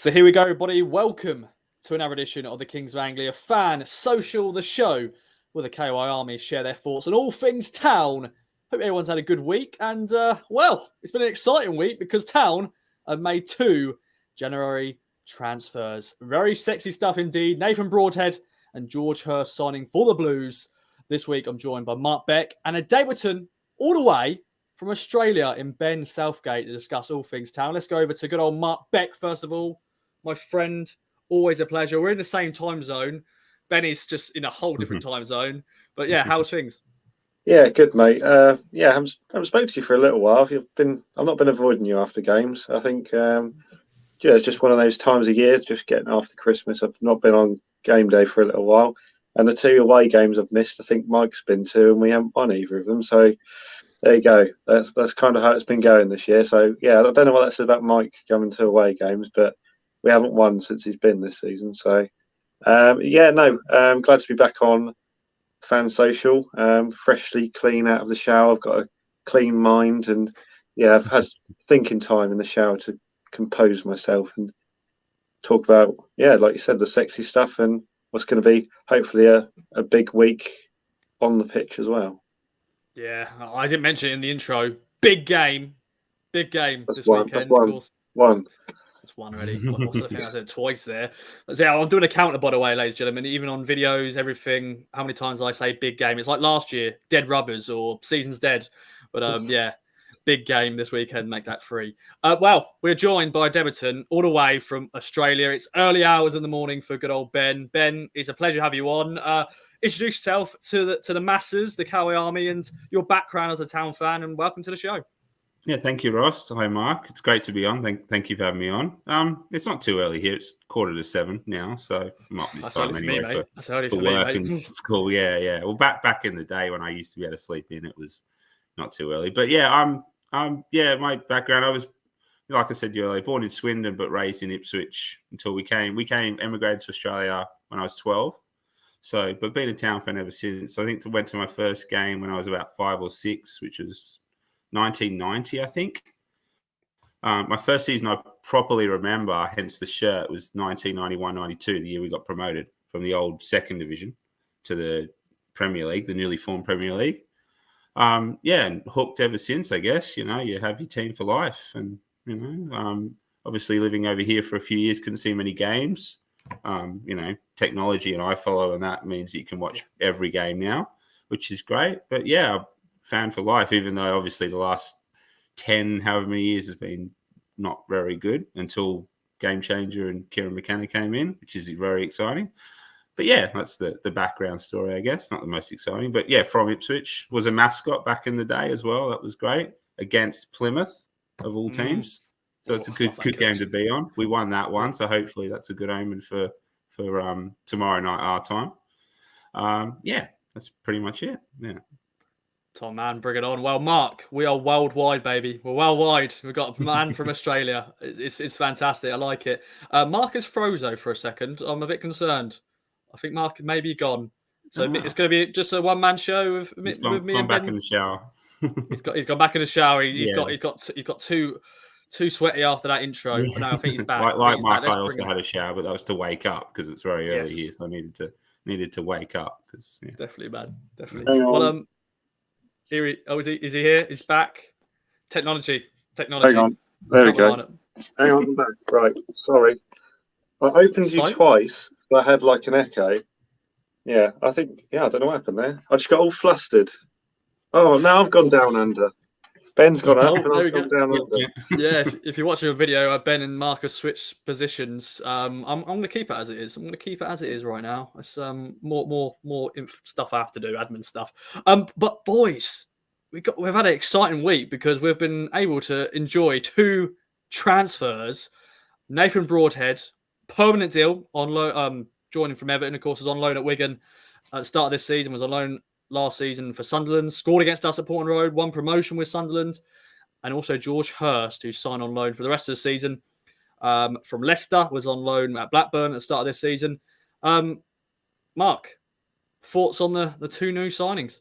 So here we go, everybody. Welcome to another edition of the Kings of Anglia Fan Social, the show where the KOA Army share their thoughts on all things Town. Hope everyone's had a good week. And, it's been an exciting week because Town have made 2 January transfers. Very sexy stuff indeed. Nathan Broadhead and George Hirst signing for the Blues. This week, I'm joined by Mark Beck and a debutant all the way from Australia in Ben Southgate to discuss all things Town. Let's go over to good old Mark Beck, first of all. My friend, always a pleasure. We're in the same time zone. Benny's just in a whole different time zone. But yeah, how's things? Yeah, good, mate. I haven't spoken to you for a little while. I've not been avoiding you after games. I think, just one of those times of year, just getting after Christmas. I've not been on game day for a little while. And the 2 away games I've missed, I think Mike's been to, and we haven't won either of them. So there you go. That's kind of how it's been going this year. So yeah, I don't know what that says about Mike coming to away games, but we haven't won since he's been this season. So glad to be back on Fan Social. Freshly clean out of the shower. I've got a clean mind, and yeah, I've had thinking time in the shower to compose myself and talk about, like you said, the sexy stuff and what's going to be hopefully a big week on the pitch as well. Yeah, I didn't mention it in the intro. Big game this weekend. Of course. One. That's one already. Also, I think I said twice there. I'm doing a counter, by the way, ladies and gentlemen. Even on videos, everything. How many times I say big game? It's like last year, dead rubbers or season's dead. But big game this weekend. Make that 3. We're joined by a debutant all the way from Australia. It's early hours in the morning for good old Ben. Ben, it's a pleasure to have you on. Introduce yourself to the masses, the KOA Army, and your background as a Town fan, and welcome to the show. Yeah, thank you, Ross. Hi, Mark. It's great to be on. Thank you for having me on. It's not too early here. It's 6:45 now, so not this That's time anyway for work and school. Yeah. Well, back in the day when I used to be able to sleep in, it was not too early. But yeah, my background, I was, like I said earlier, born in Swindon but raised in Ipswich until we emigrated to Australia when I was 12. So, but been a Town fan ever since. I think I went to my first game when I was about 5 or 6, which was 1990, I think. My first season I properly remember, hence the shirt, was 1991-92, the year we got promoted from the old second division to the Premier League, the newly formed Premier League. And hooked ever since, I guess. You have your team for life. And, obviously living over here for a few years, couldn't see many games. Technology and iFollow and that means that you can watch every game now, which is great. But yeah, fan for life, even though obviously the last 10, however many years has been not very good until Game Changer and Kieran McKenna came in, which is very exciting. But yeah, that's the background story, I guess. Not the most exciting, but yeah, from Ipswich. Was a mascot back in the day as well. That was great against Plymouth of all teams. So it's a good game to be on. We won that one, so hopefully that's a good omen for tomorrow night our time. That's pretty much it. Yeah. Tom, man, bring it on. Well, Mark, we are worldwide, baby. We're worldwide. We've got a man from Australia. It's fantastic. I like it. Mark is frozo for a second. I'm a bit concerned. I think Mark may be gone. So it's going to be just a one-man show with me and Ben. Back in the shower. He's gone back in the shower. He's got too sweaty after that intro. Yeah. But no, I think he's back. like Mark, I also had a shower, but that was to wake up because it's very early here, so I needed to wake up. Definitely, man. Definitely. Well, is he here? He's back. Technology. Hang on. There we go. Hang on, I'm back. Right. Sorry. I opened you twice, but I had like an echo. Yeah, I don't know what happened there. I just got all flustered. Oh, now I've gone down under. Ben's gone up and I've gone down under. Yeah, if you're watching a video, Ben and Mark have switched positions. I'm going to keep it as it is. I'm going to keep it as it is right now. It's more stuff I have to do, admin stuff. But boys, we've had an exciting week because we've been able to enjoy 2 transfers. Nathan Broadhead, permanent deal on loan, joining from Everton, of course, was on loan at Wigan at the start of this season, was on loan last season for Sunderland, scored against us at Portman Road, won promotion with Sunderland, and also George Hirst, who signed on loan for the rest of the season from Leicester, was on loan at Blackburn at the start of this season. Mark, thoughts on the 2 new signings?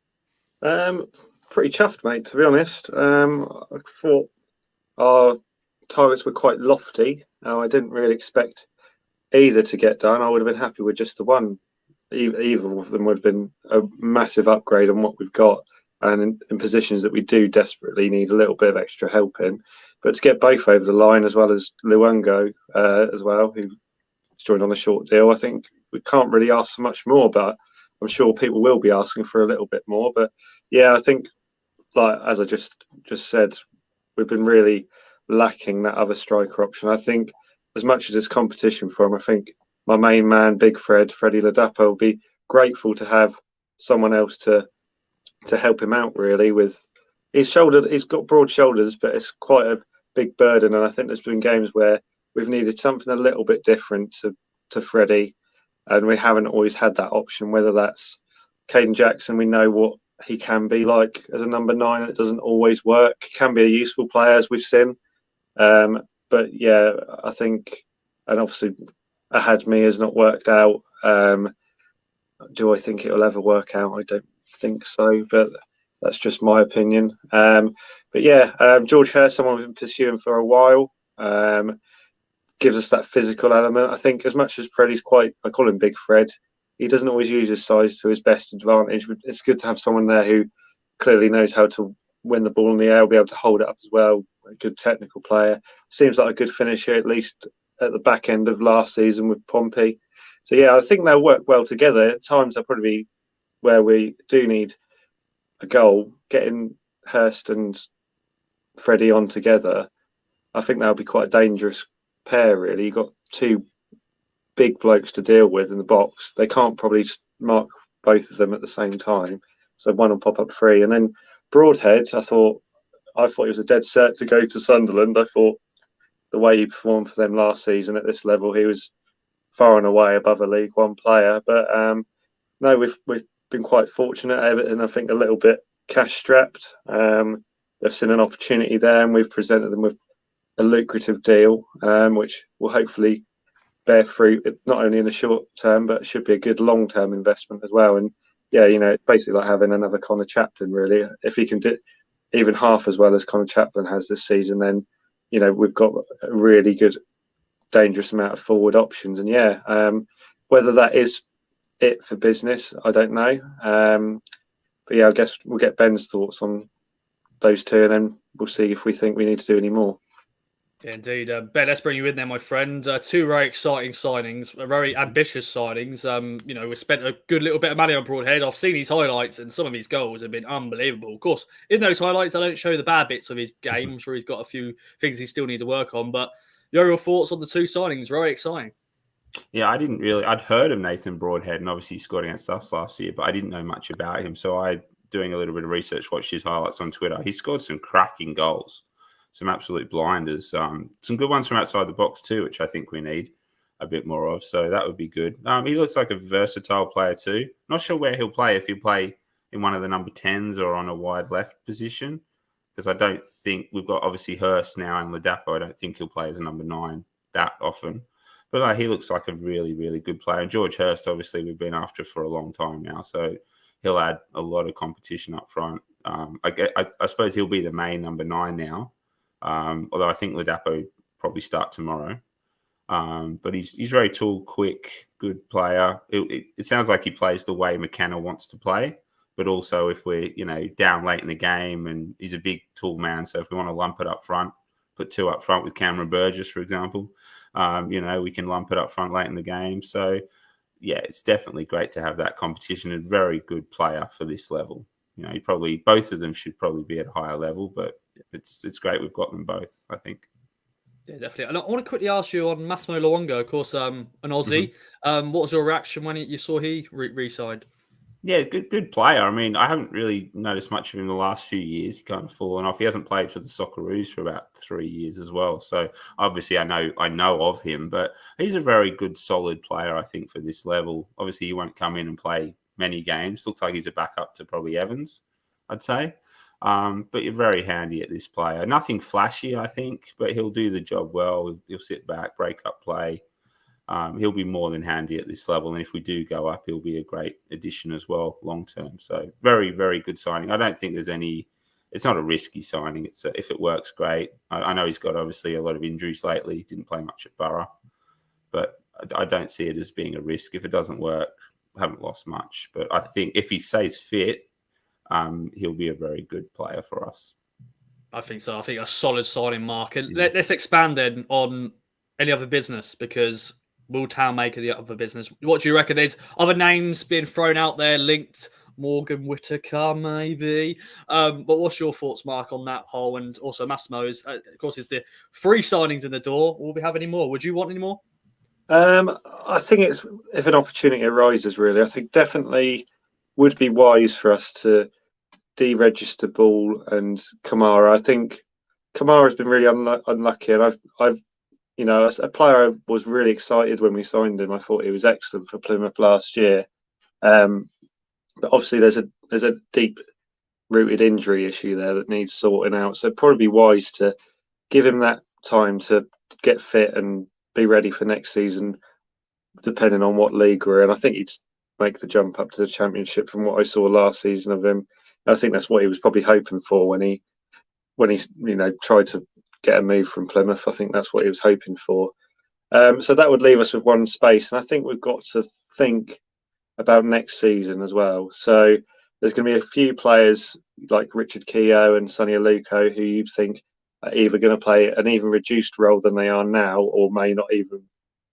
Pretty chuffed, mate, to be honest. I thought our targets were quite lofty. I didn't really expect either to get done. I would have been happy with just the one. Either of them would have been a massive upgrade on what we've got, and in positions that we do desperately need a little bit of extra help in. But to get both over the line, as well as Luongo as well, who joined on a short deal, I think we can't really ask for much more, but I'm sure people will be asking for a little bit more. But yeah, I think, like as I just said, we've been really lacking that other striker option. I think as much as it's competition for him, I think my main man, Big Freddie Ladapo, will be grateful to have someone else to help him out, really. With he's got broad shoulders, but it's quite a big burden. And I think there's been games where we've needed something a little bit different to Freddie, and we haven't always had that option. Whether that's Caden Jackson, we know what he can be like as a number 9. It doesn't always work. He can be a useful player, as we've seen. But yeah, I think, and obviously Ahadmi has not worked out. Do I think it will ever work out? I don't think so, but that's just my opinion. But yeah, George Hirst, someone we've been pursuing for a while, gives us that physical element. I think as much as Freddie's I call him Big Fred, he doesn't always use his size to his best advantage. But it's good to have someone there who clearly knows how to win the ball in the air, be able to hold it up as well. A good technical player. Seems like a good finisher, at least at the back end of last season with Pompey. So yeah, I think they'll work well together. At times they'll probably be where we do need a goal. Getting Hirst and Freddie on together, I think that'll be quite a dangerous pair, really. You've got two big blokes to deal with in the box. They can't probably mark both of them at the same time. So one will pop up free. And then Broadhead, I thought he was a dead cert to go to Sunderland. I thought the way he performed for them last season at this level, he was far and away above a League One player. But no, we've been quite fortunate. Everton, I think, a little bit cash strapped. They've seen an opportunity there, and we've presented them with a lucrative deal, which will hopefully bear fruit not only in the short term, but should be a good long term investment as well. And yeah, it's basically like having another Connor Chaplin, really. If he can do even half as well as Connor Chaplin has this season, then we've got a really good, dangerous amount of forward options. And yeah, whether that is it for business, I don't know. But yeah, I guess we'll get Ben's thoughts on those two, and then we'll see if we think we need to do any more. Yeah, indeed. Ben, let's bring you in there, my friend. Two very exciting signings, very ambitious signings. We spent a good little bit of money on Broadhead. I've seen his highlights, and some of his goals have been unbelievable. Of course, in those highlights, I don't show the bad bits of his game. I'm sure he's got a few things he still needs to work on. But your thoughts on the two signings? Very exciting. Yeah, I'd heard of Nathan Broadhead, and obviously he scored against us last year, but I didn't know much about him. So doing a little bit of research, watched his highlights on Twitter. He scored some cracking goals. Some absolute blinders, some good ones from outside the box too, which I think we need a bit more of. So that would be good. He looks like a versatile player too. Not sure where he'll play, if he'll play in one of the number 10s or on a wide left position, because I don't think we've got obviously Hirst now and Ladapo. I don't think he'll play as a number 9 that often. But he looks like a really, really good player. And George Hirst, obviously, we've been after for a long time now, so he'll add a lot of competition up front. I suppose he'll be the main number 9 now. Although I think Ladapo probably start tomorrow. But he's very tall, quick, good player. It sounds like he plays the way McKenna wants to play, but also if we're down late in the game, and he's a big, tall man, so if we want to lump it up front, put 2 up front with Cameron Burgess, for example, we can lump it up front late in the game. So yeah, it's definitely great to have that competition. A very good player for this level. Both of them should probably be at a higher level, but it's great we've got them both, I think. Yeah, definitely. And I want to quickly ask you on Massimo Luongo, of course, an Aussie. Mm-hmm. What was your reaction when you saw he re-signed? Yeah, good player. I mean, I haven't really noticed much of him the last few years. He kind of fallen off. He hasn't played for the Socceroos for about 3 years as well. So obviously I know of him, but he's a very good, solid player, I think, for this level. Obviously he won't come in and play many games. Looks like he's a backup to probably Evans, I'd say. But you're very handy at this player. Nothing flashy, I think, but he'll do the job well. He'll sit back, break up play. He'll be more than handy at this level. And if we do go up, he'll be a great addition as well, long term. So very, very good signing. I don't think there's any it's not a risky signing. If it works, great. I know he's got obviously a lot of injuries lately. He didn't play much at Borough, but I don't see it as being a risk. If it doesn't work, haven't lost much. But I think if he stays fit, he'll be a very good player for us. I think so. I think a solid signing, Mark. Let's expand then on any other business, because will Town make the other business? What do you reckon? There's other names being thrown out there, linked. Morgan Whittaker, maybe. But what's your thoughts, Mark, on that whole? And also Massimo's, of course, is the 3 signings in the door. Will we have any more? Would you want any more? I think it's, if an opportunity arises, really, I think definitely would be wise for us to deregister Ball and Kamara. I think Kamara's been really unlucky, and I've as a player, I was really excited when we signed him. I thought he was excellent for Plymouth last year. But obviously, there's a deep-rooted injury issue there that needs sorting out. So it'd probably be wise to give him that time to get fit and be ready for next season, depending on what league we're in. I think he'd make the jump up to the Championship from what I saw last season of him. I think that's what he was probably hoping for when he tried to get a move from Plymouth. I think that's what he was hoping for. So that would leave us with one space, and I think we've got to think about next season as well. So there's going to be a few players like Richard Keogh and Sonny Aluko who you think are either going to play an even reduced role than they are now, or may not even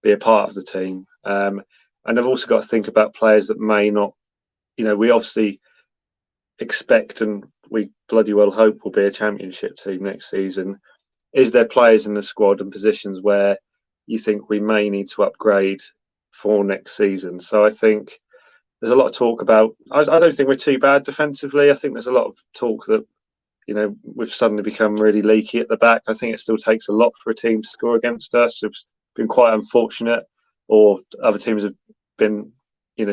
be a part of the team. And I've also got to think about players that may not, we obviously expect and we bloody well hope will be a Championship team next season. Is there players in the squad and positions where you think we may need to upgrade for next season? So I think there's a lot of talk about, I don't think we're too bad defensively. I think there's a lot of talk that, we've suddenly become really leaky at the back. I think it still takes a lot for a team to score against us. It's been quite unfortunate, or other teams have been,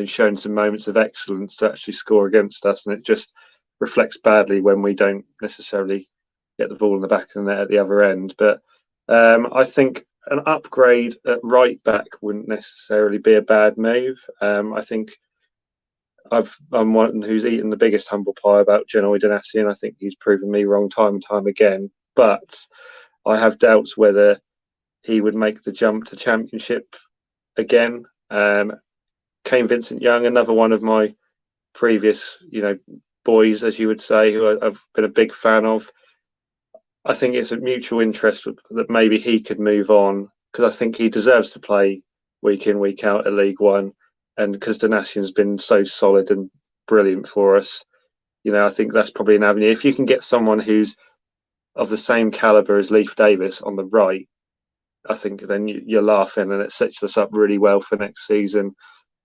shown some moments of excellence to actually score against us. And it just reflects badly when we don't necessarily get the ball in the back of the net at the other end. But I think an upgrade at right back wouldn't necessarily be a bad move. I think I'm one who's eaten the biggest humble pie about Genoa Donassi, and I think he's proven me wrong time and time again. But I have doubts whether he would make the jump to Championship again. Kane Vincent-Young, another one of my previous, boys, as you would say, who I've been a big fan of. I think it's a mutual interest that maybe he could move on, because I think he deserves to play week in, week out at League One. And because Donassion's been so solid and brilliant for us, I think that's probably an avenue. If you can get someone who's of the same calibre as Leif Davis on the right, I think then you're laughing, and it sets us up really well for next season.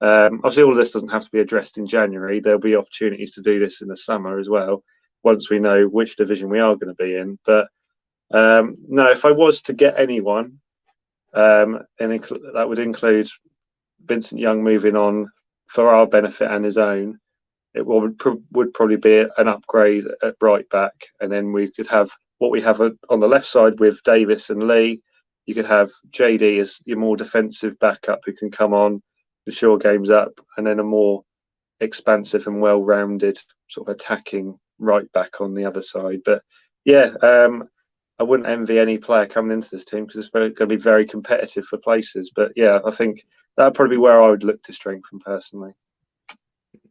Obviously, all of this doesn't have to be addressed in January. There'll be opportunities to do this in the summer as well, once we know which division we are going to be in. But no, if I was to get anyone, and that would include Vincent Young moving on for our benefit and his own, it would probably be an upgrade at right back. And then we could have what we have on the left side with Davis and Lee. You could have JD as your more defensive backup who can come on to shore games up, and then a more expansive and well-rounded sort of attacking right back on the other side. But yeah, I wouldn't envy any player coming into this team, because it's going to be very competitive for places. But yeah, I think that would probably be where I would look to strengthen personally.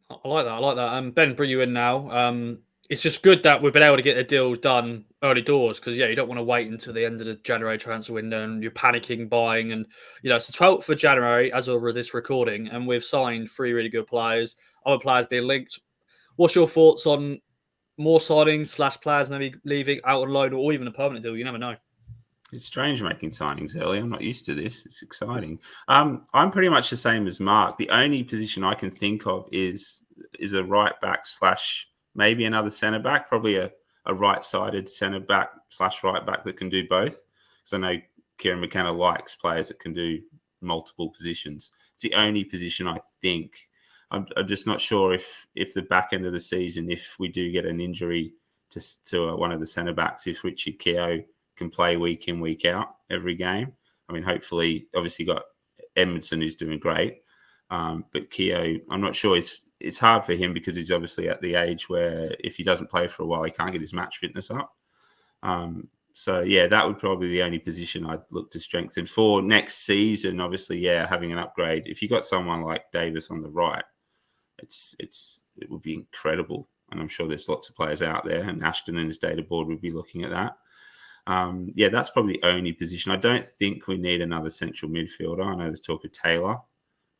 I like that. Ben, bring you in now. It's just good that we've been able to get the deal done early doors, because you don't want to wait until the end of the January transfer window and you're panicking buying. And it's the 12th of January as of this recording, and we've signed 3 really good players. Other players being linked. What's your thoughts on more signings / players maybe leaving out on loan, or even a permanent deal? You never know. It's strange making signings early. I'm not used to this. It's exciting. I'm pretty much the same as Mark. The only position I can think of is a right back / maybe another centre back, probably a right-sided centre back / right back that can do both. So I know Kieran McKenna likes players that can do multiple positions. It's the only position I think. I'm just not sure if the back end of the season, if we do get an injury to one of the centre backs, if Richard Keogh can play week in, week out every game. I mean, hopefully, obviously got Edmondson who's doing great, but Keogh, I'm not sure it's hard for him because he's obviously at the age where if he doesn't play for a while, he can't get his match fitness up. So yeah, that would probably be the only position I'd look to strengthen for next season. Obviously, yeah, having an upgrade. If you got someone like Davis on the right, it would be incredible. And I'm sure there's lots of players out there, and Ashton and his data board would be looking at that. Yeah, that's probably the only position. I don't think we need another central midfielder. I know there's talk of Taylor.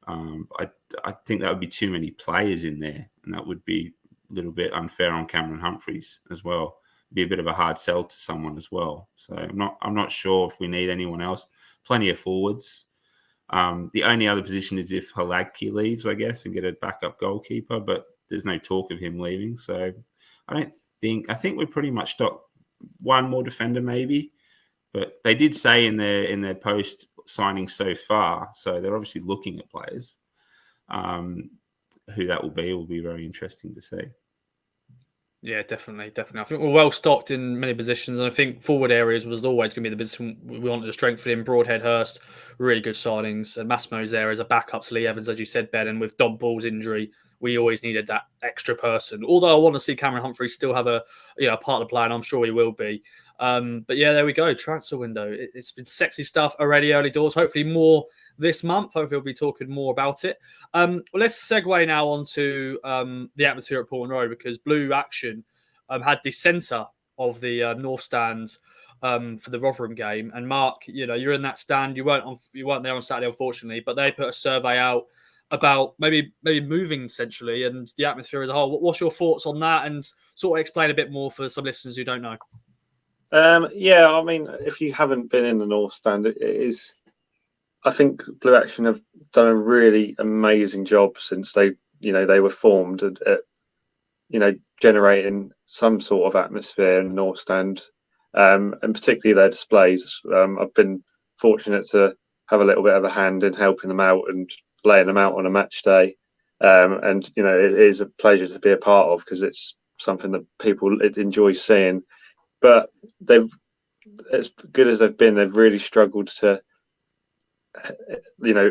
I think that would be too many players in there, and that would be a little bit unfair on Cameron Humphreys as well. Be a bit of a hard sell to someone as well. So I'm not sure if we need anyone else. Plenty of forwards. The only other position is if Halagki leaves, I guess, and get a backup goalkeeper, but there's no talk of him leaving. So I think we're pretty much stocked. One more defender maybe, but they did say in their post signing so far, so they're obviously looking at players. Who that will be very interesting to see. Yeah, definitely. I think we're well stocked in many positions, and I think forward areas was always going to be the position we wanted to strengthen in. Broadhead, Hirst, really good signings, and Massimo's there as a backup to Lee Evans, as you said, Ben. And with Dom Ball's injury, we always needed that extra person. Although I want to see Cameron Humphreys still have a part of the plan, I'm sure he will be. But yeah, there we go. Transfer window. It's been sexy stuff already, early doors. Hopefully more this month. Hopefully we'll be talking more about it. Well, let's segue now onto the atmosphere at Portman Road, because Blue Action had the centre of the North Stand for the Rotherham game. And Mark, you're in that stand. You weren't there on Saturday, unfortunately, but they put a survey out about maybe moving essentially and the atmosphere as a whole. What's your thoughts on that, and sort of explain a bit more for some listeners who don't know? Yeah, I mean, if you haven't been in the North Stand, it is. I think Blue Action have done a really amazing job since they were formed at generating some sort of atmosphere in the North Stand, and particularly their displays. I've been fortunate to have a little bit of a hand in helping them out and laying them out on a match day, and it is a pleasure to be a part of, because it's something that people enjoy seeing. But as good as they've been, they've really struggled to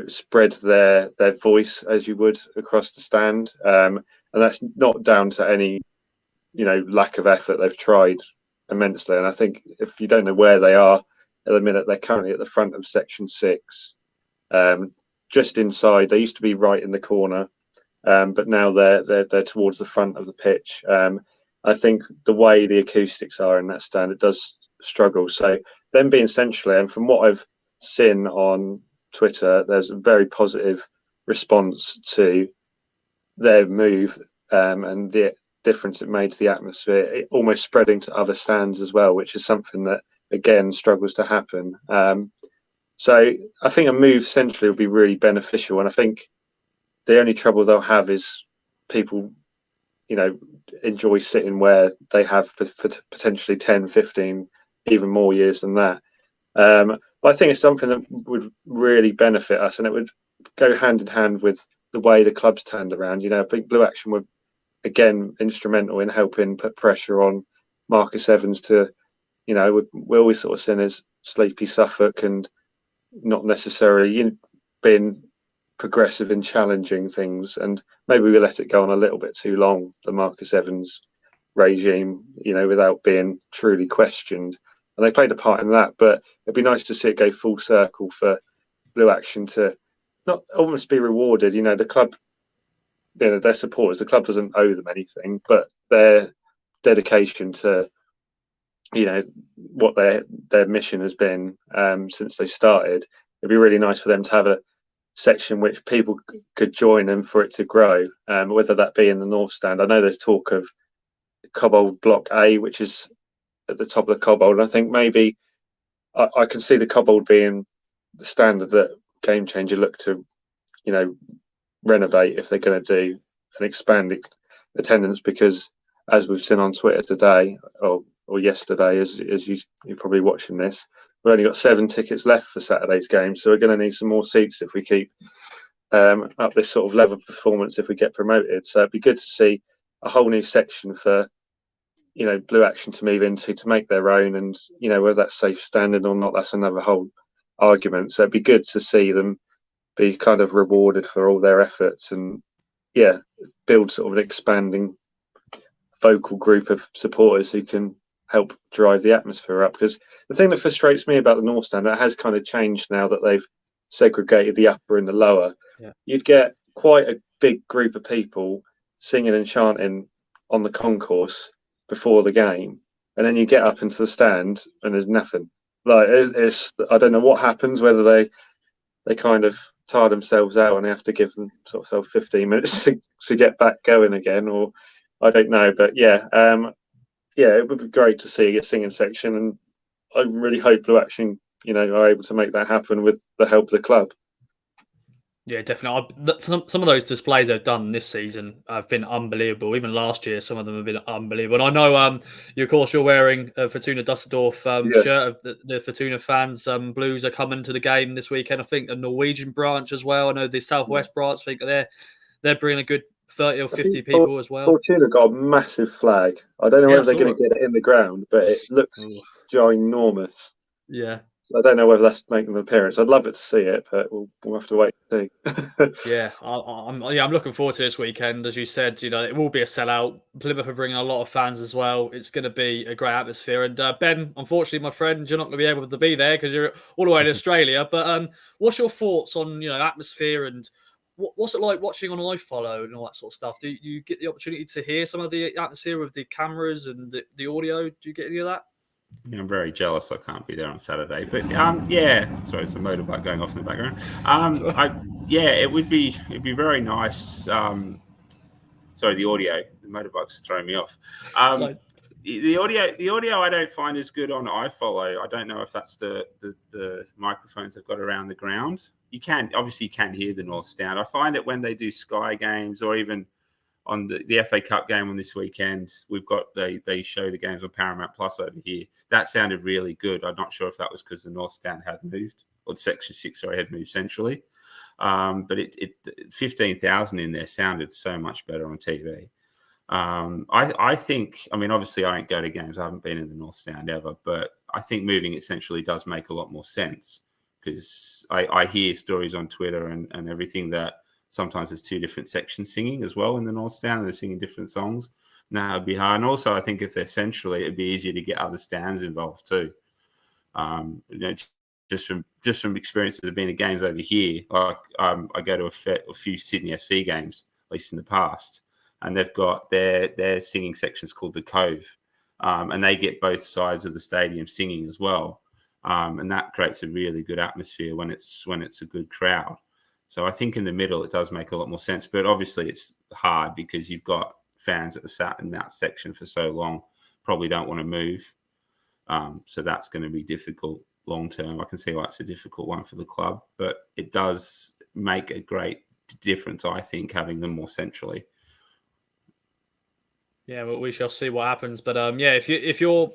spread their voice as you would across the stand, and that's not down to any lack of effort. They've tried immensely, and I think if you don't know where they are at the minute, they're currently at the front of section 6, just inside. They used to be right in the corner, but now they're towards the front of the pitch. I think the way the acoustics are in that stand, it does struggle. So them being centrally, and from what I've seen on Twitter, there's a very positive response to their move, and the difference it made to the atmosphere, almost spreading to other stands as well, which is something that again struggles to happen. So I think a move centrally would be really beneficial, and I think the only trouble they'll have is people enjoy sitting where they have for potentially 10, 15, even more years than that. But I think it's something that would really benefit us, and it would go hand in hand with the way the club's turned around. I think Blue Action were again instrumental in helping put pressure on Marcus Evans to, we're always sort of seen as sleepy Suffolk and not necessarily being progressive in challenging things, and maybe we let it go on a little bit too long, the Marcus Evans regime, without being truly questioned. And they played a part in that, but it'd be nice to see it go full circle for Blue Action to not almost be rewarded. The club, their supporters, the club doesn't owe them anything, but their dedication to, what their mission has been since they started. It'd be really nice for them to have a section which people could join and for it to grow, whether that be in the North Stand. I know there's talk of Cobbold Block A, which is at the top of the Cobbold, and I think maybe I can see the Cobbold being the standard that Game Changer look to renovate if they're going to do an expanded attendance, because as we've seen on Twitter today or yesterday, as you're probably watching this, we've only got 7 tickets left for Saturday's game, so we're going to need some more seats if we keep up this sort of level of performance if we get promoted. So it'd be good to see a whole new section for Blue Action to move into, to make their own, and whether that's safe standing or not, that's another whole argument. So it'd be good to see them be kind of rewarded for all their efforts, and build sort of an expanding vocal group of supporters who can help drive the atmosphere up. Because the thing that frustrates me about the North Stand, it has kind of changed now that they've segregated the upper and the lower. Yeah. You'd get quite a big group of people singing and chanting on the concourse before the game, and then you get up into the stand and there's nothing. Like it's I don't know what happens, whether they kind of tire themselves out and they have to give them sort of 15 minutes to get back going again, or I don't know. But it would be great to see a singing section, and I really hope Blue Action, are able to make that happen with the help of the club. Yeah, definitely. Some of those displays they've done this season have been unbelievable. Even last year, some of them have been unbelievable. And I know, of course, you're wearing a Fortuna Dusseldorf shirt of the Fortuna fans. Blues are coming to the game this weekend. I think the Norwegian branch as well. I know the Southwest branch. I think they're bringing a good 30 or 50 people as well. Fortuna got a massive flag. I don't know whether they're going to get it in the ground, but it looks ginormous. Yeah. I don't know whether that's making an appearance. I'd love it to see it, but we'll have to wait and see. Yeah, I'm looking forward to this weekend. As you said, it will be a sellout. Plymouth are bringing a lot of fans as well. It's going to be a great atmosphere. And Ben, unfortunately, my friend, you're not going to be able to be there because you're all the way in Australia. But what's your thoughts on atmosphere and what's it like watching on iFollow and all that sort of stuff? Do you get the opportunity to hear some of the atmosphere with the cameras and the audio? Do you get any of that? Yeah, I'm very jealous I can't be there on Saturday, but sorry, it's a motorbike going off in the background. It'd be very nice. Sorry, the audio, the motorbike's throwing me off. The audio I don't find as good on iFollow. I don't know if that's the microphones they've got around the ground. You can hear the North Stand. I find it when they do Sky games or even on the FA Cup game on this weekend, they show the games on Paramount Plus over here. That sounded really good. I'm not sure if that was because the North Stand had moved, or Section 6 had moved centrally. But it 15,000 in there sounded so much better on TV. I think, obviously I don't go to games. I haven't been in the North Stand ever, but I think moving it centrally does make a lot more sense because I hear stories on Twitter and everything that sometimes there's two different sections singing as well in the North Stand, and they're singing different songs. Now it'd be hard. And also, I think if they're centrally, it'd be easier to get other stands involved too. Just from experiences of being at games over here, I go to a few Sydney FC games, at least in the past, and they've got their singing sections called the Cove, and they get both sides of the stadium singing as well, and that creates a really good atmosphere when it's a good crowd. So I think in the middle, it does make a lot more sense. But obviously, it's hard because you've got fans that have sat in that section for so long, probably don't want to move. So that's going to be difficult long term. I can see why it's a difficult one for the club. But it does make a great difference, I think, having them more centrally. Yeah, well, we shall see what happens. But if you're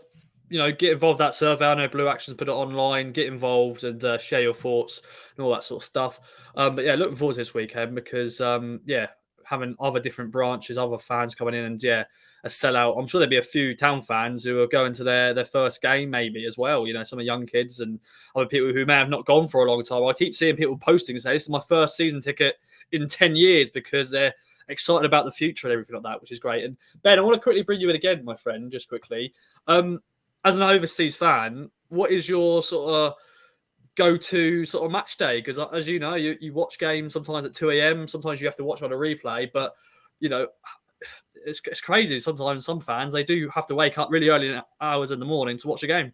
get involved in that survey. I know Blue Action's put it online. Get involved and share your thoughts and all that sort of stuff. But yeah, looking forward to this weekend because having other different branches, other fans coming in and a sellout. I'm sure there'll be a few Town fans who are going to their first game maybe as well. Some of young kids and other people who may have not gone for a long time. I keep seeing people posting and say, this is my first season ticket in 10 years because they're excited about the future and everything like that, which is great. And Ben, I want to quickly bring you in again, my friend, just quickly. As an overseas fan, what is your sort of go-to sort of match day? Because as you know, you watch games sometimes at 2 a.m. Sometimes you have to watch on a replay. But, it's crazy. Sometimes some fans, they do have to wake up really early hours in the morning to watch a game.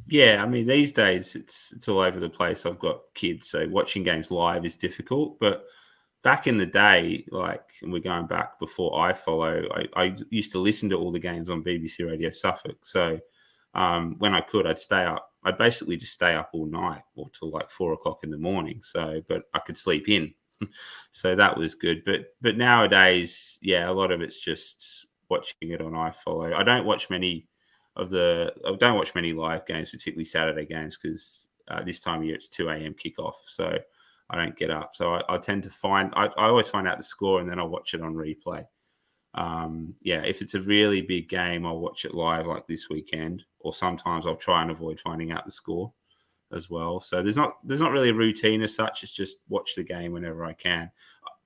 Yeah, these days it's all over the place. I've got kids, so watching games live is difficult. But back in the day, and we're going back before iFollow, I used to listen to all the games on BBC Radio Suffolk. So when I could, I'd stay up. I'd basically just stay up all night or till 4 o'clock in the morning. So, but I could sleep in. So that was good. But nowadays, a lot of it's just watching it on iFollow. I don't watch many live games, particularly Saturday games, because this time of year it's 2 a.m. kickoff. So I don't get up. So I tend to I always find out the score and then I'll watch it on replay. If it's a really big game, I'll watch it live like this weekend, or sometimes I'll try and avoid finding out the score as well. So there's not really a routine as such. It's just watch the game whenever I can.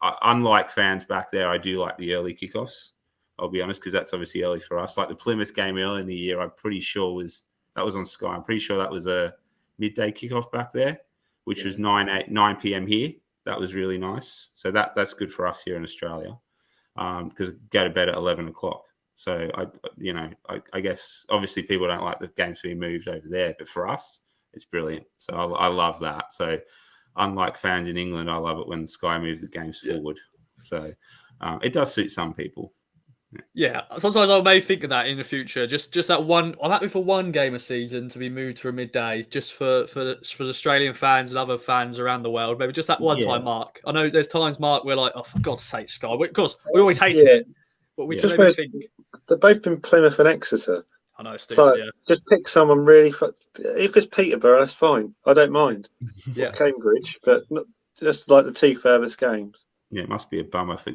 unlike fans back there, I do like the early kickoffs. I'll be honest, because that's obviously early for us. Like the Plymouth game early in the year, I'm pretty sure was on Sky. I'm pretty sure that was a midday kickoff back there, which was 9 p.m. here. That was really nice. So that's good for us here in Australia, because we go to bed at 11 o'clock. So I guess obviously people don't like the games being moved over there, but for us, it's brilliant. So I love that. So unlike fans in England, I love it when Sky moves the games forward. So it does suit some people. Yeah, sometimes I may think of that in the future. Just that one. I'm happy for one game a season to be moved to a midday, just for the Australian fans and other fans around the world. Maybe just that one time, Mark. I know there's times, Mark, we're like, oh, for God's sake, Sky. Of course, we always hate it, but we can maybe think. They've both been Plymouth and Exeter. I know, Steve. So just pick someone really. If it's Peterborough, that's fine. I don't mind. Yeah, Cambridge, but not, just like the two furthest games. Yeah, it must be a bummer for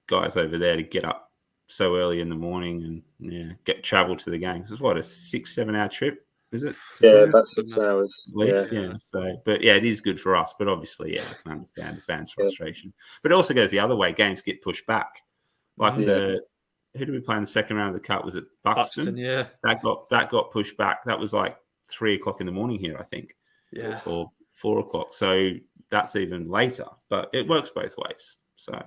guys over there to get up so early in the morning and get travel to the games. It's what, a 6-7 hour trip, is it? About 6 hours. At least, So, but it is good for us. But obviously, I can understand the fans' frustration. But it also goes the other way. Games get pushed back. Like who did we play in the second round of the Cup? Was it Buxton? Yeah, that got pushed back. That was like 3 o'clock in the morning here, I think. Yeah, or 4 o'clock. So that's even later. But it works both ways. So.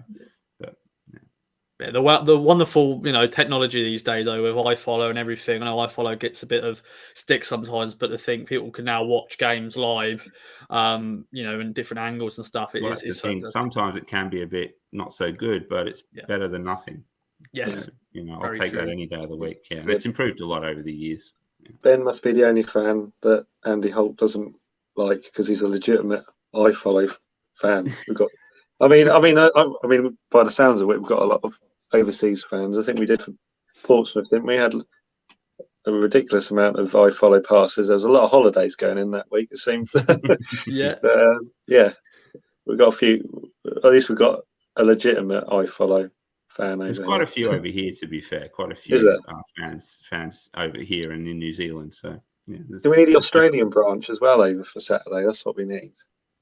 The wonderful, technology these days, though, with iFollow and everything. I know iFollow gets a bit of stick sometimes, but the thing, people can now watch games live, in different angles and stuff. That's the thing. Sometimes it can be a bit not so good, but it's better than nothing. Yes. So, I'll take that any day of the week. Yeah, and it's improved a lot over the years. Yeah. Ben must be the only fan that Andy Holt doesn't like because he's a legitimate iFollow fan. We've got. I mean, by the sounds of it, we've got a lot of overseas fans. I think we did for Portsmouth, didn't we? Had a ridiculous amount of iFollow passes. There was a lot of holidays going in that week, it seems. Yeah. We've got a few. At least we've got a legitimate iFollow fan over There's here. quite a few over here, to be fair. Quite a few fans over here and in New Zealand. So do we need the Australian branch as well over for Saturday? That's what we need.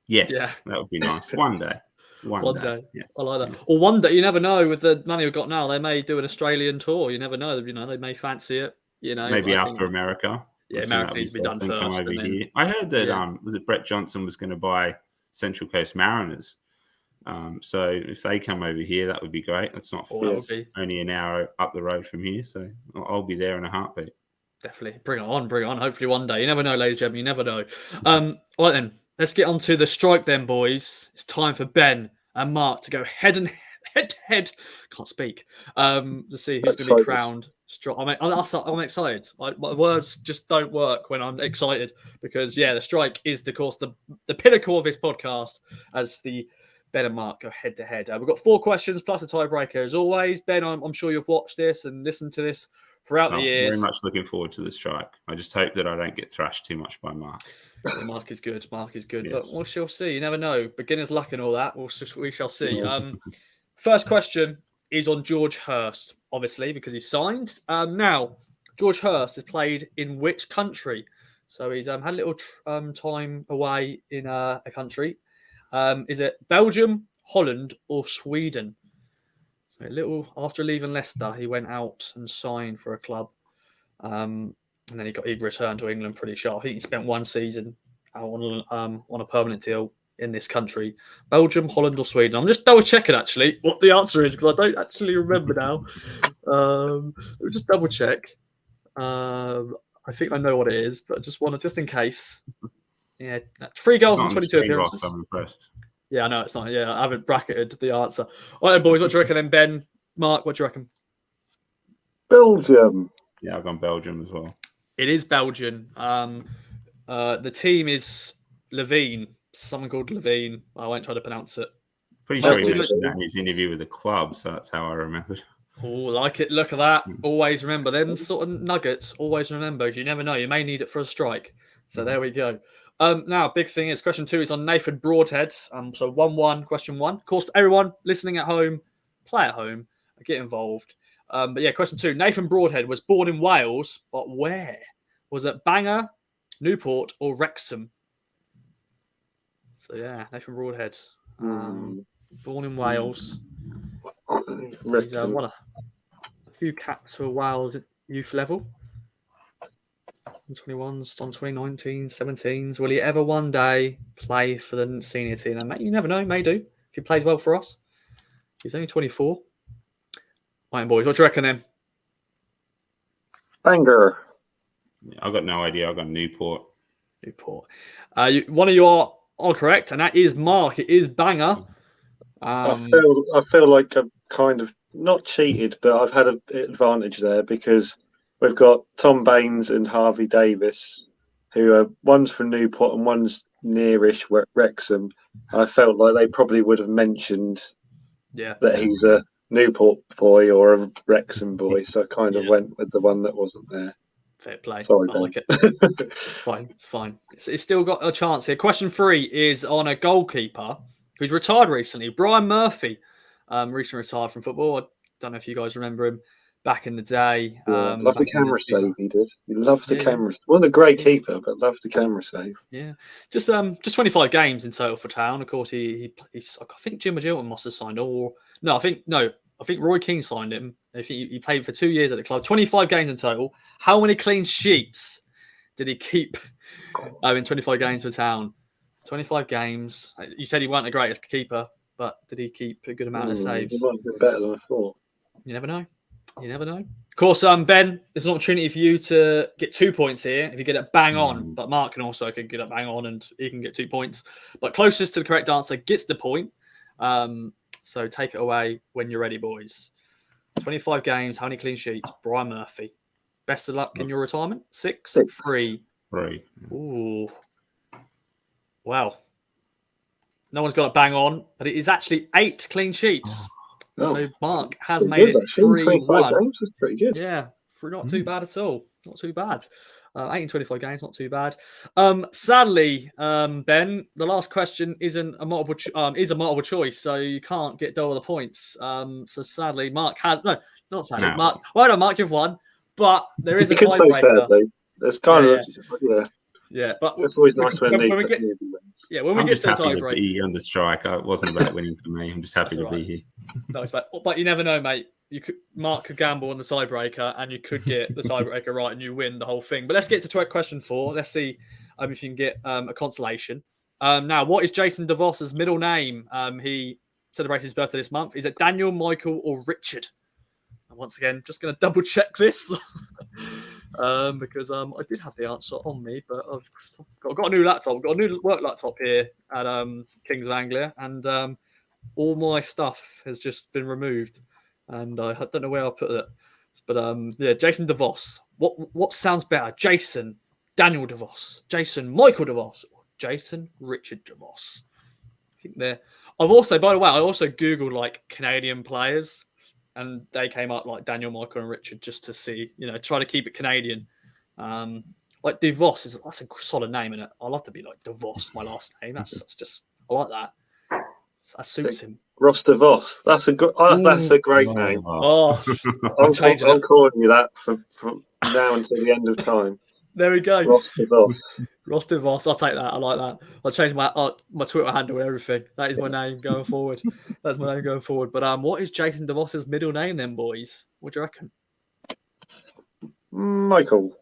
Yes, that would be nice. One day. One day. Yes, I like that. Or one day, you never know. With the money we've got now, they may do an Australian tour. You never know. They may fancy it. Maybe after America. Yeah, America needs to be done first. Come over here. I heard that was it Brett Johnson was going to buy Central Coast Mariners. So if they come over here, that would be great. That's not only an hour up the road from here, so I'll be there in a heartbeat. Definitely, bring it on. Hopefully one day. You never know, ladies and gentlemen. You never know. All right then. Let's get on to the strike then, boys. It's time for Ben and Mark to go head to head. Can't speak. To see who's going to be crowned. I'm excited. My words just don't work when I'm excited because, the strike is, of course, the pinnacle of this podcast as the Ben and Mark go head to head. We've got 4 questions plus a tiebreaker as always. Ben, I'm sure you've watched this and listened to this throughout the years. Very much looking forward to the strike. I just hope that I don't get thrashed too much by Mark. Yeah, Mark is good. Yes. But we shall see. You never know. Beginner's luck and all that. We shall see. First question is on George Hirst, obviously, because he's signed. Now, George Hirst has played in which country? So he's had a little time away in a country. Is it Belgium, Holland, or Sweden? So a little after leaving Leicester, he went out and signed for a club. And then he returned to England pretty sharp. I think he spent one season on a permanent deal in this country. Belgium, Holland, or Sweden? I'm just double checking actually what the answer is because I don't actually remember now. Let me just double check. I think I know what it is, but I just want to, just in case. Yeah, 3 goals and 22 appearances. I'm impressed. Yeah, I know it's not. Yeah, I haven't bracketed the answer. All right, boys, what do you reckon then, Ben? Mark, what do you reckon? Belgium. Yeah, I've gone Belgium as well. It is Belgian. The team is Levine. Someone called Levine. I won't try to pronounce it. Pretty sure he mentioned that in his interview with the club, so that's how I remembered. Oh, like it. Look at that. Always remember them sort of nuggets. Always remember. You never know. You may need it for a strike. So there we go. Now, big thing is question 2 is on Nathan Broadhead. So 1-1, question 1. Of course, everyone listening at home, play at home, get involved. But yeah, question 2. Nathan Broadhead was born in Wales, but where? Was it Bangor, Newport, or Wrexham? So yeah, Nathan Broadhead. born in Wales. He's won a few caps for Wales at youth level. 21s, on 2019, 17s. Will he ever one day play for the senior team? And mate, you never know, may do if he plays well for us. He's only 24. Right, boys, what do you reckon then? Banger. I've got no idea. I've got Newport. One of you are correct, and that is Mark. It is Banger. I feel like I've kind of not cheated, but I've had an advantage there because we've got Tom Baines and Harvey Davis, who are one's from Newport and one's nearish Wrexham. I felt like they probably would have mentioned that he's a Newport boy or a Wrexham boy, so I kind of went with the one that wasn't there. Fair play. Sorry, I like it. It's fine. It's still got a chance here. Question 3 is on a goalkeeper who's retired recently. Brian Murphy, recently retired from football. I don't know if you guys remember him back in the day. Love the camera save he did. He loved the camera. Wasn't a great keeper, but loved the camera save. Yeah, just 25 games in total for Town. Of course, he's I think Jim Magilton must have signed, I think Roy King signed him. I think he played for 2 years at the club. 25 games in total. How many clean sheets did he keep in 25 games for Town? 25 games. You said he wasn't the greatest keeper, but did he keep a good amount of saves? He might have been better than I thought. You never know. Of course, Ben, there's an opportunity for you to get 2 points here if you get it bang on. But Mark can also get it bang on and he can get 2 points. But closest to the correct answer gets the point. So take it away when you're ready, boys. 25 games, how many clean sheets? Brian Murphy. Best of luck in your retirement. 6, 3. 3. Ooh. Wow. No one's got it bang on, but it is actually 8 clean sheets. So Mark has made it 3-1. That's pretty good. Yeah, not too bad at all. Not too bad. 8 in 25 games, not too bad. Sadly, Ben, the last question isn't a multiple choice, so you can't get double the points. So sadly, Mark has not sadly. No. Mark, well done, Mark, you've won, but there is a tiebreaker. It's kind of yeah, but it's always nice when we get. Yeah, when we get to the tiebreaker, be on the strike. It wasn't about winning for me. I'm just happy to be here. No, but you never know, mate. Mark could gamble on the tiebreaker, and you could get the tiebreaker right, and you win the whole thing. But let's get to question 4. Let's see if you can get a consolation. Now, what is Jason DeVos's middle name? He celebrates his birthday this month. Is it Daniel, Michael, or Richard? And once again, just going to double check this because I did have the answer on me, but I've got a new laptop. I've got a new work laptop here at Kings of Anglia, and all my stuff has just been removed. And I don't know where I'll put it. But Jason DeVos. What sounds better? Jason, Daniel DeVos, Jason, Michael DeVos, or Jason, Richard DeVos? I think they're. By the way, I also Googled like Canadian players, and they came up like Daniel, Michael, and Richard just to see, try to keep it Canadian. Like DeVos that's a solid name, isn't it? I love to be like DeVos, my last name. That's just I like that. That suits him. Ross DeVos. That's a good. That's a great name. Oh, I'm calling you that from now until the end of time. There we go. Ross DeVos. Ross DeVos. I'll take that. I like that. I'll change my Twitter handle and everything. That is my name going forward. That's my name going forward. But what is Jason DeVos's middle name then, boys? What do you reckon? Michael.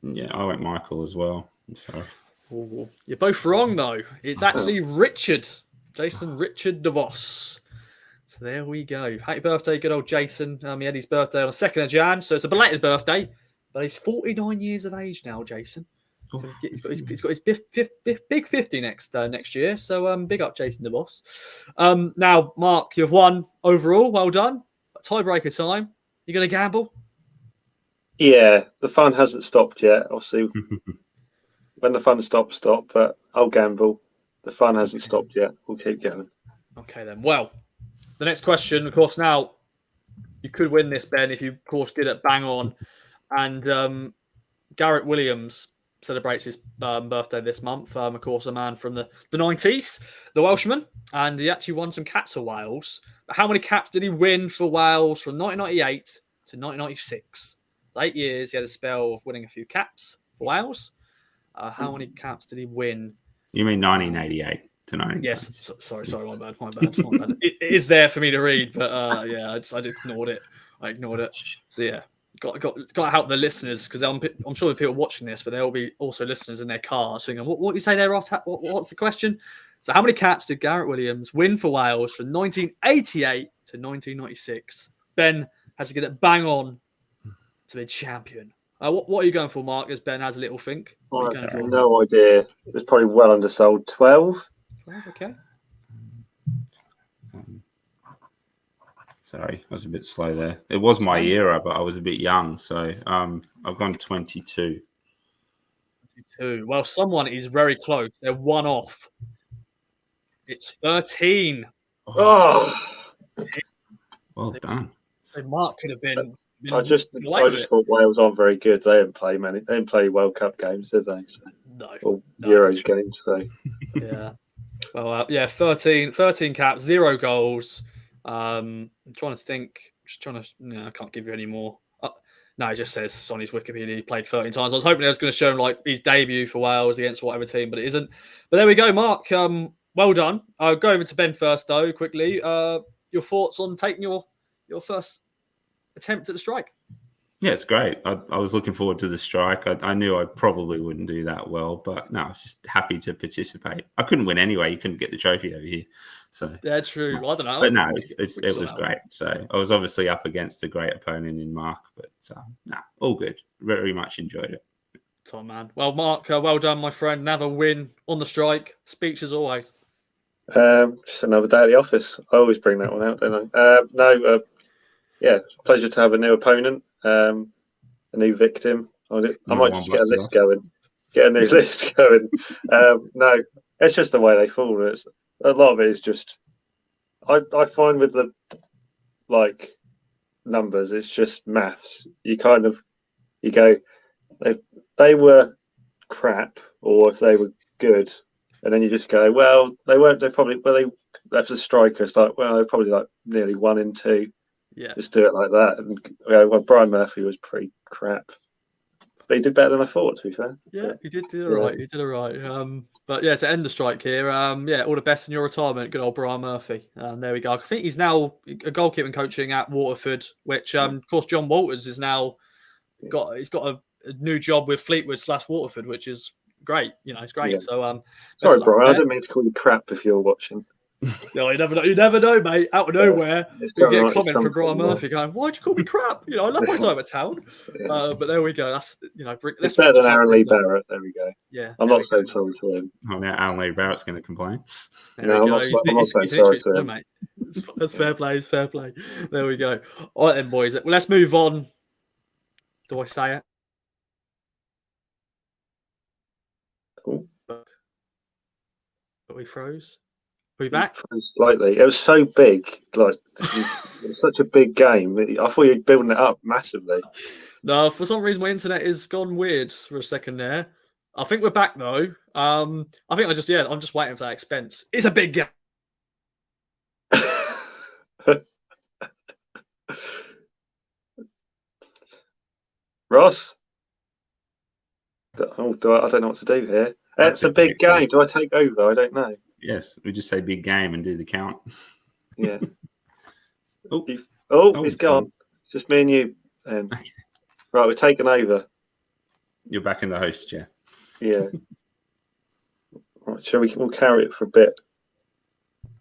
Yeah, I went Michael as well. I'm sorry. Ooh, you're both wrong though. It's actually Richard. Jason Richard DeVos. So there we go. Happy birthday, good old Jason. He had his birthday on the 2nd of Jan, so it's a belated birthday. But he's 49 years of age now, Jason. So he's got his big 50 next year. So big up, Jason DeVos. Now, Mark, you've won overall. Well done. Tiebreaker time. You going to gamble? Yeah, the fun hasn't stopped yet. Obviously, when the fun stops, stop. But I'll gamble. The fun hasn't stopped yet. We'll keep going. Okay, then. Well, the next question, of course, now you could win this, Ben, if you, of course, did it bang on. And Garrett Williams celebrates his birthday this month. Of course, a man from the 90s, the Welshman. And he actually won some caps for Wales. But how many caps did he win for Wales from 1998 to 1996? 8 years, he had a spell of winning a few caps for Wales. How many caps did he win? You mean 1988? to 19 Yes, pounds. sorry, my bad. It is there for me to read, but I just ignored it. So yeah, got to help the listeners, because I'm sure the people watching this, but there will be also listeners in their cars thinking, what do you say there, Ross? What's the question? So how many caps did Gareth Williams win for Wales from 1988 to 1996? Ben has to get it bang on to be champion. What are you going for, Mark, as Ben has a little think? I have no idea. It's probably well undersold. 12? 12, okay. Sorry, I was a bit slow there. It was my era, but I was a bit young, so I've gone 22. 22. Well, someone is very close. They're one off. It's 13. Oh, well done. So Mark could have been. I just thought Wales aren't very good. They didn't play many. They didn't play World Cup games, did they? No. Or Euros games. So yeah. Well, 13 caps, 0 goals. I'm trying to think. I can't give you any more. No, it just says on his Wikipedia he played 13 times. I was hoping it was going to show him like his debut for Wales against whatever team, but it isn't. But there we go, Mark. Well done. I'll go over to Ben first, though, quickly. Your thoughts on taking your first attempt at the strike? Yeah, it's great. I was looking forward to the strike. I knew I probably wouldn't do that well, but no, I was just happy to participate. I couldn't win anyway. You couldn't get the trophy over here. So yeah, true. Well, I don't know. But no, it was great. So I was obviously up against a great opponent in Mark, but all good. Very much enjoyed it. Tom, man. Well, Mark, well done, my friend. Another win on the strike. Speech as always. Just another day at the office. I always bring that one out, don't I? Yeah, pleasure to have a new opponent, a new victim. I might just get a list going. Get a new list going. No, it's just the way they fall. It's a lot of it is just. I find with the numbers, it's just maths. You go, they were crap, or if they were good, and then you just go, well, they weren't. They probably they left the strikers they're probably nearly 1 in 2. Yeah, just do it like that. And Brian Murphy was pretty crap, but he did better than I thought. To be fair, yeah, he did all right. He did all right. But yeah, to end the strike here, all the best in your retirement, good old Brian Murphy. There we go. I think he's now a goalkeeping coaching at Waterford, which of course John Walters is now he's got a new job with Fleetwood / Waterford, which is great. It's great. Yeah. So sorry, Brian, I didn't mean to call you crap if you're watching. No, you never know, mate. Out of nowhere, you get a comment from Brian Murphy going, "Why'd you call me crap?" I love my time at town. But there we go. That's it's better than Aaron Lee Barrett. There we go. Yeah, I'm not so sorry for him. Oh, now Aaron Lee Barrett's going to complain. No, I'm not so sorry for him, mate. That's fair play. It's fair play. There we go. All right, then, boys. Well, let's move on. Do I say it? Cool. But we froze. Are we back? Slightly. It was so big. It was such a big game. I thought you were building it up massively. No, for some reason my internet has gone weird for a second there. I think we're back though. I think I'm just waiting for that expense. It's a big game. Ross? I don't know what to do here. It's a big game. Do I take over? I don't know. Yes, we just say big game and do the count. Yeah. Oh, he's gone. It's just me and you. Okay. Right, we're taking over. You're back in the host chair. Yeah. Right, we'll carry it for a bit.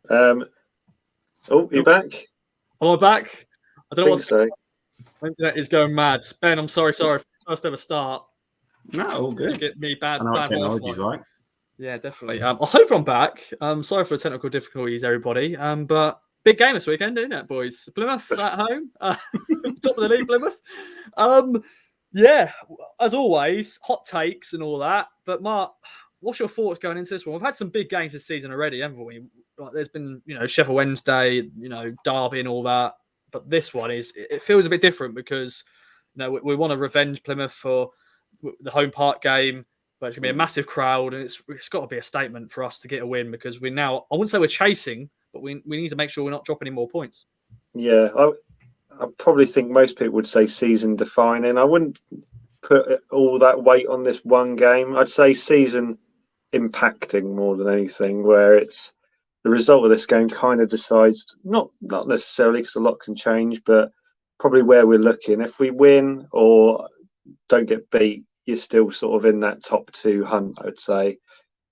You're back? Am I back? I don't know what's going on. My internet is going mad. Ben, I'm sorry for the first ever start. No, all good. Get me bad. I know what technology's like. Yeah, definitely. I hope I'm back. Sorry for the technical difficulties, everybody. But big game this weekend, isn't it, boys? Plymouth at home, top of the league, Plymouth. Yeah, as always, hot takes and all that. But Mark, what's your thoughts going into this one? We've had some big games this season already, haven't we? There's been, Sheffield Wednesday, Derby and all that. But this one it feels a bit different because, we want to revenge Plymouth for the home park game. But it's going to be a massive crowd, and it's got to be a statement for us to get a win because I wouldn't say we're chasing, but we need to make sure we're not dropping any more points. Yeah, I probably think most people would say season defining. I wouldn't put all that weight on this one game. I'd say season impacting more than anything, where it's the result of this game kind of decides, not necessarily because a lot can change, but probably where we're looking. If we win or don't get beat, you're still sort of in that top 2 hunt, I would say.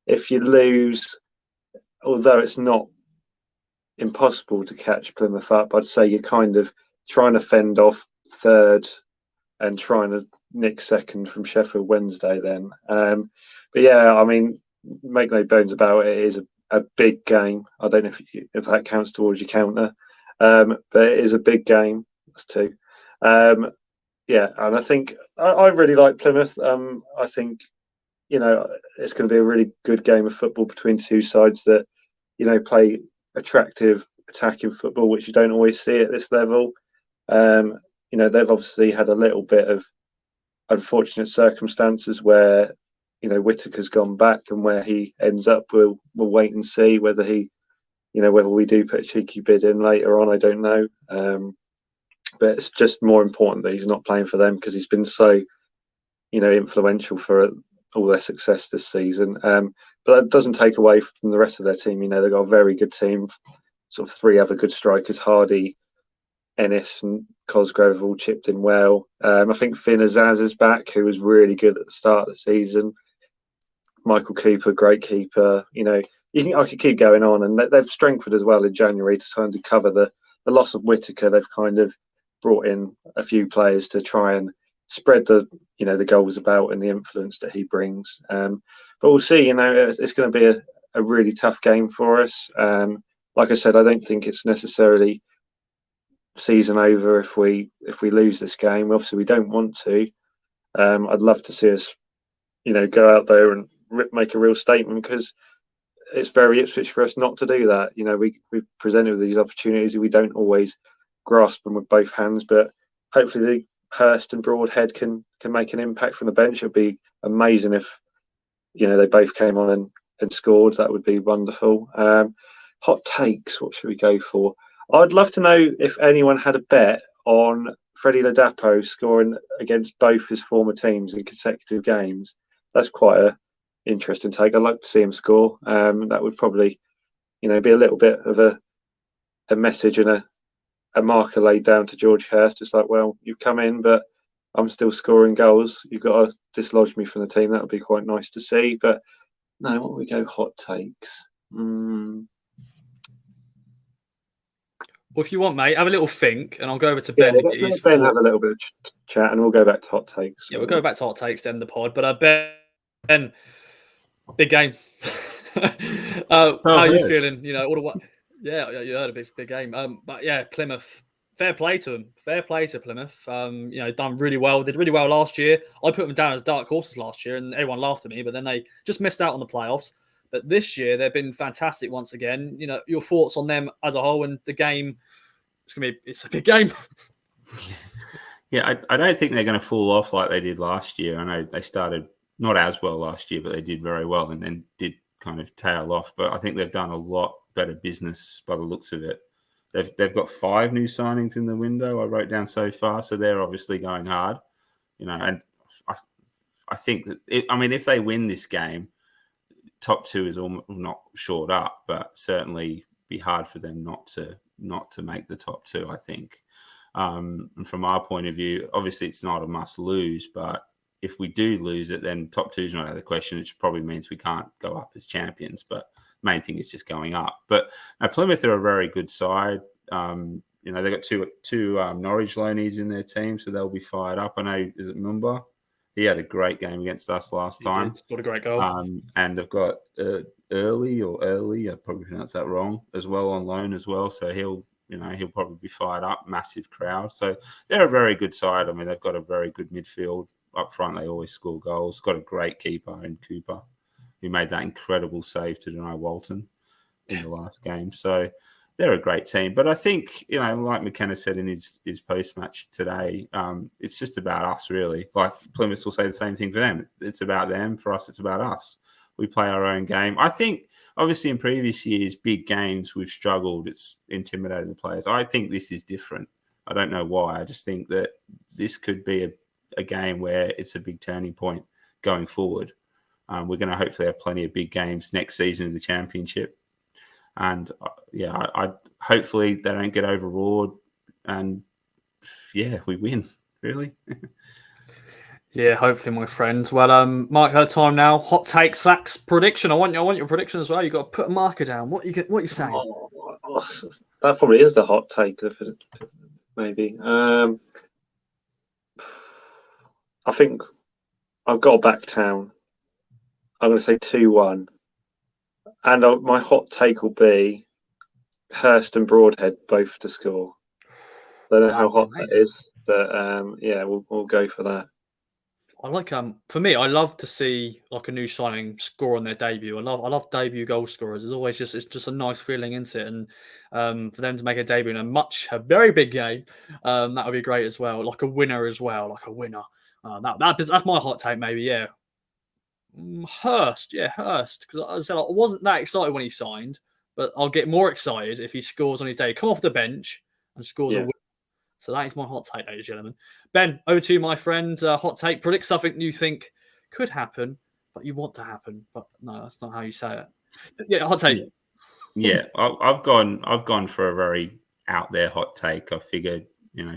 If you lose, although it's not impossible to catch Plymouth up, I'd say you're kind of trying to fend off 3rd and trying to nick 2nd from Sheffield Wednesday then. But yeah, I mean, make no bones about it, it is a big game. I don't know if that counts towards your counter, but it is a big game. That's 2. Yeah, and I think I really like Plymouth. I think, you know, it's going to be a really good game of football between 2 sides that, you know, play attractive attacking football, which you don't always see at this level. You know, they've obviously had a little bit of unfortunate circumstances where, you know, Whittaker's gone back, and where he ends up, we'll wait and see whether he, you know, whether we do put a cheeky bid in later on. I don't know. But it's just more important that he's not playing for them, because he's been so, you know, influential for all their success this season. But that doesn't take away from the rest of their team. You know, they've got a very good team, sort of 3 other good strikers, Hardy, Ennis and Cosgrove have all chipped in well. I think Finn Azaz is back, who was really good at the start of the season. Michael Cooper, great keeper. You know, I could keep going on, and they've strengthened as well in January to kind of cover the loss of Whittaker. They've kind of brought in a few players to try and spread the, you know, the goals about and the influence that he brings. But we'll see. You know, it's going to be a really tough game for us. Like I said, I don't think it's necessarily season over if we lose this game. Obviously, we don't want to. I'd love to see us, you know, go out there and make a real statement, because it's very Ipswich for us not to do that. You know, we've presented with these opportunities, we don't always grasp them with both hands, but hopefully the Hirst and Broadhead can make an impact from the bench. It'd be amazing if, you know, they both came on and scored. That would be wonderful. Hot takes, what should we go for? I'd love to know if anyone had a bet on Freddie Ladapo scoring against both his former teams in consecutive games. That's quite a interesting take. I'd like to see him score. That would probably, you know, be a little bit of a message and a marker laid down to George Hirst. It's like, well, you've come in, but I'm still scoring goals. You've got to dislodge me from the team. That would be quite nice to see. But no, what would we go? Hot takes. Well, if you want, mate, have a little think, and I'll go over to Ben. Yeah, let Ben have a little bit of chat, and we'll go back to hot takes. Yeah, we'll go back to hot takes then the pod. But Ben, big game. How are you feeling? You know, all the what? Yeah, you heard a big game. But yeah, Plymouth. Fair play to them. Fair play to Plymouth. You know, done really well. Did really well last year. I put them down as dark horses last year, and everyone laughed at me. But then they just missed out on the playoffs. But this year they've been fantastic once again. You know, your thoughts on them as a whole and the game? It's a big game. Yeah, I don't think they're going to fall off like they did last year. I know they started not as well last year, but they did very well and then did kind of tail off. But I think they've done a lot better business by the looks of it. They've got 5 new signings in the window, I wrote down so far, so they're obviously going hard. You know, and I think that if they win this game, top 2 is almost not short up, but certainly be hard for them not to make the top 2, I think. And from our point of view, obviously it's not a must lose, but if we do lose it, then top 2 is not out of the question. It probably means we can't go up as champions, but main thing is just going up. But Plymouth are a very good side. You know, they've got two Norwich loanees in their team, so they'll be fired up. I know, is it Mumba? He had a great game against us last time. What a great goal. And they've got Early, I probably pronounced that wrong, as well on loan as well. So he'll probably be fired up. Massive crowd. So they're a very good side. I mean, they've got a very good midfield. Up front, they always score goals. Got a great keeper in Cooper, who made that incredible save to deny Walton in the last game. So they're a great team. But I think, you know, like McKenna said in his post-match today, it's just about us, really. Like Plymouth will say the same thing for them. It's about them. For us, it's about us. We play our own game. I think, obviously, in previous years, big games, we've struggled. It's intimidating the players. I think this is different. I don't know why. I just think that this could be a game where it's a big turning point going forward. We're going to hopefully have plenty of big games next season in the Championship. And I hopefully they don't get overawed, and we win. Really. Yeah, hopefully, my friends. Well, Mark, her time now. Hot take, Slacks prediction. I want your prediction as well. You got to put a marker down. What you saying? That probably is the hot take. Maybe. I think I've got to back Town. I'm going to say 2-1. And my hot take will be Hirst and Broadhead both to score. I don't know how hot that is, but we'll go for that. I like for me, I love to see like a new signing score on their debut. I love debut goal scorers. It's just a nice feeling, isn't it? And for them to make a debut in a very big game, that would be great as well. Like a winner as well, like a winner. That's my hot take, maybe. Yeah, Hirst. Because as I said, I wasn't that excited when he signed, but I'll get more excited if he scores on his day. Come off the bench and scores a win. So that is my hot take, ladies and gentlemen. Ben, over to you, my friend. Hot take. Predict something you think could happen, but you want to happen. But no, that's not how you say it. Yeah, hot take. Yeah, I've gone for a very out there hot take. I figured,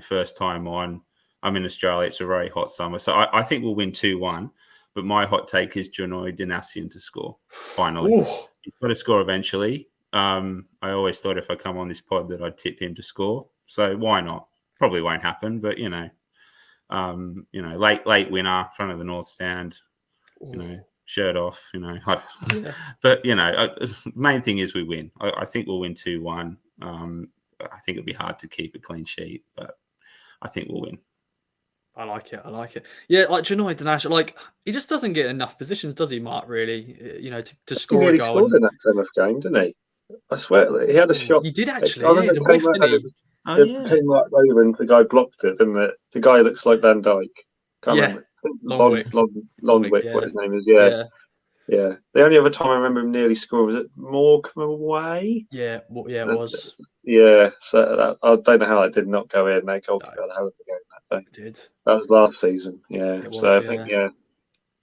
first time I'm in Australia. It's a very hot summer, so I think we'll win 2-1. But my hot take is Janoi Danassian to score. Finally, he's got to score eventually. I always thought if I come on this pod that I'd tip him to score. So why not? Probably won't happen, but late winner, front of the North Stand, shirt off, But the main thing is we win. I think we'll win 2-1. I think it'll be hard to keep a clean sheet, but I think we'll win. I like it. Yeah, like Janoi Danassian, like he just doesn't get enough positions, does he, Mark? Really, to score a goal. He scored in that Plymouth game, didn't he? I swear he had a shot. He did actually. I remember it came right over and the guy blocked it, didn't it? The guy looks like Van Dijk. Can't remember. Longwick, what his name is. Yeah. The only other time I remember him nearly scored was at Morecambe away. Yeah, it was. Yeah, so I don't know how that did not go in. They goalkeeper had a hell of a game that day. It did. That was last season. Yeah, I think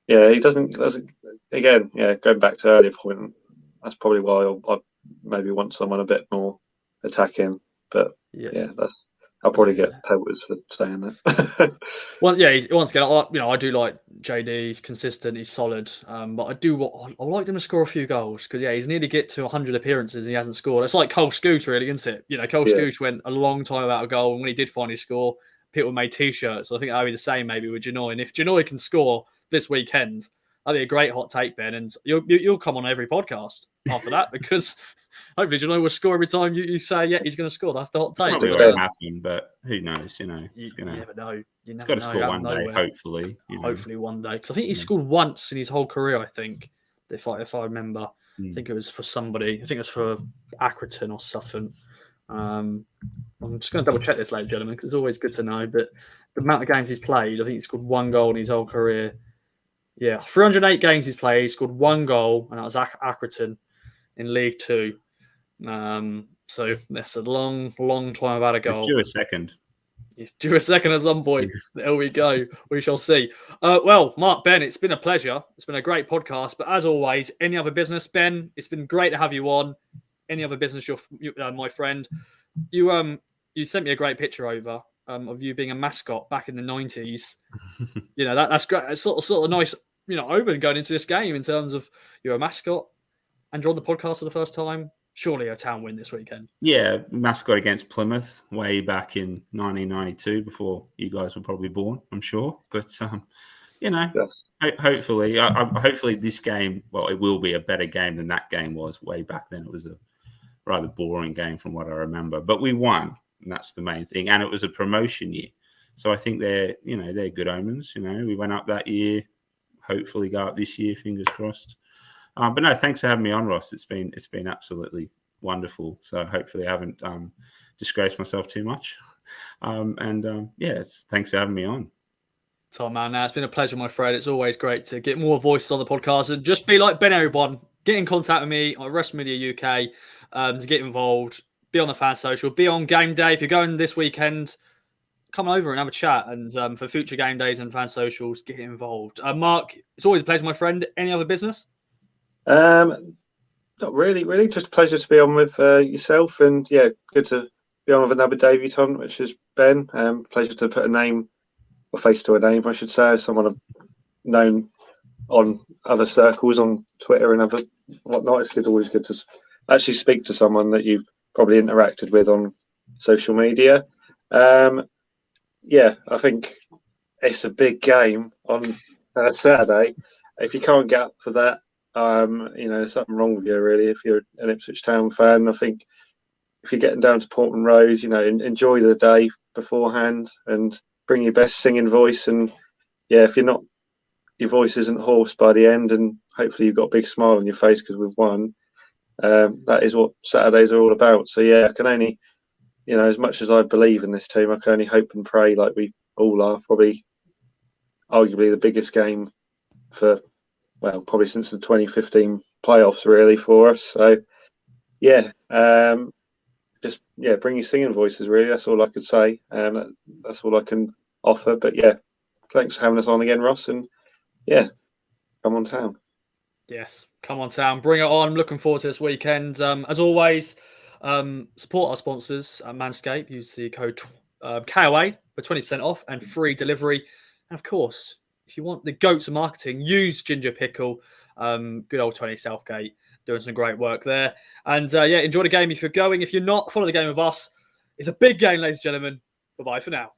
he doesn't. Again, going back to the earlier point, that's probably why I maybe want someone a bit more attacking. But I'll probably get pelters for saying that. Well, yeah. Once again, I do like JD. He's consistent. He's solid. But I like him to score a few goals because he's nearly get to 100 appearances and he hasn't scored. It's like Cole Scooch, really, isn't it? Cole Scooch went a long time without a goal, and when he did finally score, people made T-shirts. So I think that'll be the same maybe with Janoi. And if Janoi can score this weekend, that'd be a great hot take, Ben. And you'll come on every podcast after that because hopefully Janoi will score every time you say, he's going to score. That's the hot take. Probably won't happen, but who knows? You never know. He's got to score one day, hopefully. Hopefully one day. Because I think he scored once in his whole career, I think, if I remember. I think it was for somebody. I think it was for Accrington or something. I'm just going to double check this, ladies and gentlemen, because it's always good to know. But the amount of games he's played, I think he scored one goal in his whole career. Yeah, 308 games he's played. He scored one goal, and that was Accrington in League Two. So that's a long time without a goal. It's due a second. It's due a second at some point. There we go. We shall see. Well, Mark, Ben, it's been a pleasure. It's been a great podcast. But as always, any other business, Ben, it's been great to have you on. Any other business, my friend. You sent me a great picture over of you being a mascot back in the 90s. That's great. It's sort of nice, open going into this game in terms of you're a mascot and you're on the podcast for the first time. Surely a Town win this weekend. Yeah, mascot against Plymouth way back in 1992 before you guys were probably born, I'm sure. But, hopefully this game, it will be a better game than that game was way back then. It was a rather boring game from what I remember. But we won, and that's the main thing. And it was a promotion year. So I think they're good omens. We went up that year. Hopefully go up this year, fingers crossed. But no, thanks for having me on, Ross. It's been absolutely wonderful. So hopefully I haven't disgraced myself too much. Thanks for having me on. Tom, man, it's been a pleasure, my friend. It's always great to get more voices on the podcast and just be like Ben, everyone. Get in contact with me on Wrestling Media UK to get involved. Be on the Fans Social. Be on game day. If you're going this weekend, come over and have a chat. And for future game days and fan socials, get involved. Mark, it's always a pleasure, my friend. Any other business? Not really. Just a pleasure to be on with yourself, and yeah, good to be on with another debutant, which is Ben. Pleasure to put a name or face to a name, I should say, as someone I've known on other circles on Twitter and other whatnot. It's always good to actually speak to someone that you've probably interacted with on social media. Yeah, I think it's a big game on Saturday. If you can't get up for that, there's something wrong with you, really. If you're an Ipswich Town fan, I think if you're getting down to Portman Road, enjoy the day beforehand and bring your best singing voice. And yeah, if your voice isn't hoarse by the end, and hopefully you've got a big smile on your face because we've won. That is what Saturdays are all about. So yeah, I can only, as much as I believe in this team, I can only hope and pray, like we all are. Probably, arguably the biggest game probably since the 2015 playoffs, really, for us. So yeah, bring your singing voices, really. That's all I could say. That's all I can offer. But yeah, thanks for having us on again, Ross. And yeah, come on Town. Yes, come on Town. Bring it on. I'm looking forward to this weekend. As always, support our sponsors at Manscaped. Use the code KOA for 20% off and free delivery. And of course, if you want the goats of marketing, use Ginger Pickle. Good old Tony Southgate doing some great work there. And enjoy the game if you're going. If you're not, follow the game with us. It's a big game, ladies and gentlemen. Bye-bye for now.